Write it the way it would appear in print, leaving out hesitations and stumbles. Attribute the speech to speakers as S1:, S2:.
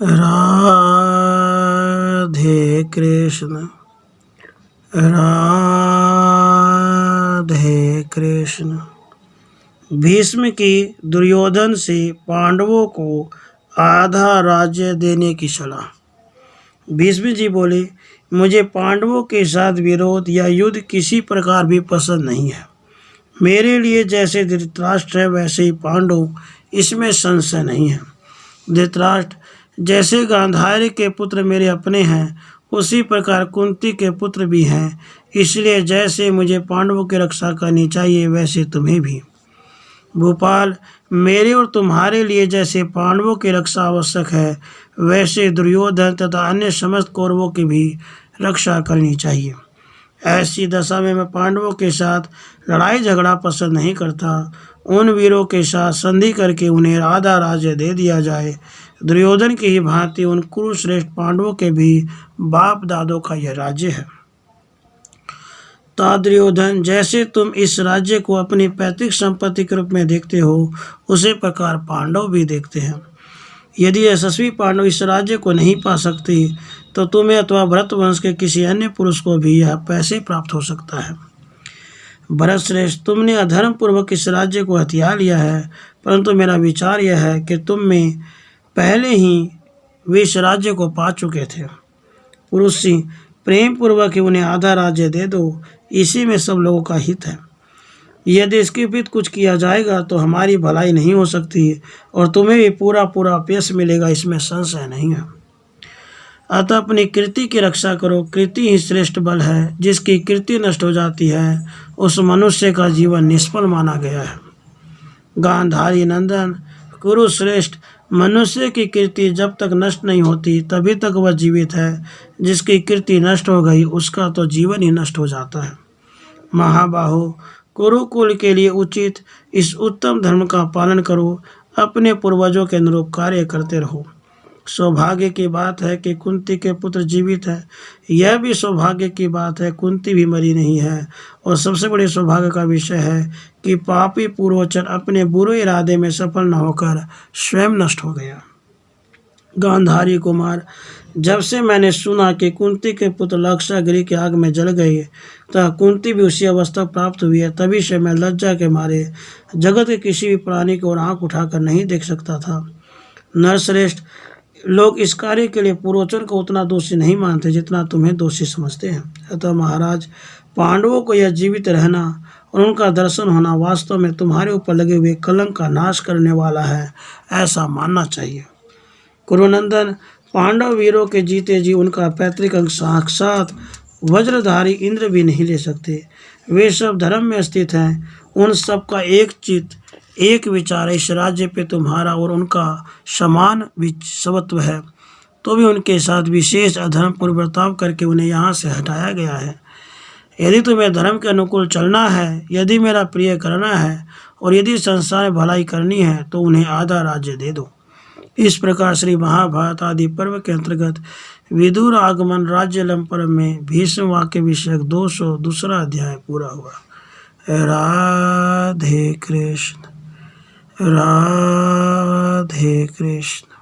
S1: राधे कृष्ण राधे कृष्ण। भीष्म की दुर्योधन से पांडवों को आधा राज्य देने की सलाह। भीष्म जी बोले, मुझे पांडवों के साथ विरोध या युद्ध किसी प्रकार भी पसंद नहीं है। मेरे लिए जैसे धृतराष्ट्र है वैसे ही पांडव, इसमें संशय नहीं है। धृतराष्ट्र जैसे गांधारी के पुत्र मेरे अपने हैं, उसी प्रकार कुंती के पुत्र भी हैं। इसलिए जैसे मुझे पांडवों की रक्षा करनी चाहिए वैसे तुम्हें भी। भोपाल, मेरे और तुम्हारे लिए जैसे पांडवों की रक्षा आवश्यक है वैसे दुर्योधन तथा अन्य समस्त कौरवों की भी रक्षा करनी चाहिए। ऐसी दशा में मैं पांडवों के साथ लड़ाई झगड़ा पसंद नहीं करता। उन वीरों के साथ संधि करके उन्हें आधा राज्य दे दिया जाए। दुर्योधन की ही भांति उन कुरुश्रेष्ठ पांडवों के भी बाप दादों का यह राज्य है। दुर्योधन, जैसे तुम इस राज्य को अपनी पैतृक संपत्ति के रूप में देखते हो, उसी प्रकार पांडव भी देखते हैं। यदि यशस्वी पांडव इस राज्य को नहीं पा सकते तो तुम्हें अथवा भरत वंश के किसी अन्य पुरुष को भी यह पैसे प्राप्त हो सकता है। भरत श्रेष्ठ, तुमने अधर्म पूर्वक इस राज्य को हथिया लिया है, परंतु मेरा विचार यह है कि तुम में पहले ही वे इस राज्य को पा चुके थे। पुरुष सिंह, प्रेम पूर्वक ही उन्हें आधा राज्य दे दो, इसी में सब लोगों का हित है। यदि इसके विपरीत कुछ किया जाएगा तो हमारी भलाई नहीं हो सकती और तुम्हें भी पूरा अपयश मिलेगा, इसमें संशय नहीं है। अतः अपनी कीर्ति की रक्षा करो। कीर्ति ही श्रेष्ठ बल है। जिसकी कीर्ति नष्ट हो जाती है उस मनुष्य का जीवन निष्फल माना गया है। गांधारी नंदन, कुरुश्रेष्ठ, मनुष्य की कीर्ति जब तक नष्ट नहीं होती तभी तक वह जीवित है। जिसकी कीर्ति नष्ट हो गई उसका तो जीवन ही नष्ट हो जाता है। महाबाहो, कुरुकुल के लिए उचित इस उत्तम धर्म का पालन करो। अपने पूर्वजों के अनुरूप कार्य करते रहो। सौभाग्य की बात है कि कुंती के पुत्र जीवित हैं। यह भी सौभाग्य की बात है कुंती भी मरी नहीं है। और सबसे बड़े सौभाग्य का विषय है कि पापी पूर्वचन अपने बुरे इरादे में सफल न होकर स्वयं नष्ट हो गया। गांधारी कुमार, जब से मैंने सुना कि कुंती के पुत्र लक्षागिरी की आग में जल गए तथा कुंती भी उसी अवस्था प्राप्त हुई है, तभी से मैं लज्जा के मारे जगत के किसी भी प्राणी को आंख उठाकर नहीं देख सकता था। नरश्रेष्ठ, लोग इस कार्य के लिए पूर्वचन को उतना दोषी नहीं मानते जितना तुम्हें दोषी समझते हैं। अतः महाराज, पांडवों को यह जीवित रहना और उनका दर्शन होना वास्तव में तुम्हारे ऊपर लगे हुए कलंक का नाश करने वाला है, ऐसा मानना चाहिए। कुरुनंदन, पांडव वीरों के जीते जी उनका पैतृक अंग साक्षात वज्रधारी इंद्र भी नहीं ले सकते। वे सब धर्म में स्थित हैं। उन सब का एक चित्त एक विचार इस राज्य पे तुम्हारा और उनका समान विश्वत्व है, तो भी उनके साथ विशेष अधर्मपूर्ण बर्ताव करके उन्हें यहाँ से हटाया गया है। यदि तुम्हें धर्म के अनुकूल चलना है, यदि मेरा प्रिय करना है और यदि संसार में भलाई करनी है तो उन्हें आधा राज्य दे दो। इस प्रकार श्री महाभारत आदि पर्व के अंतर्गत विदुर आगमन राज्यलम पर्व में भीष्म वाक्य विषयक 202 अध्याय पूरा हुआ। राधे कृष्ण राधे कृष्ण।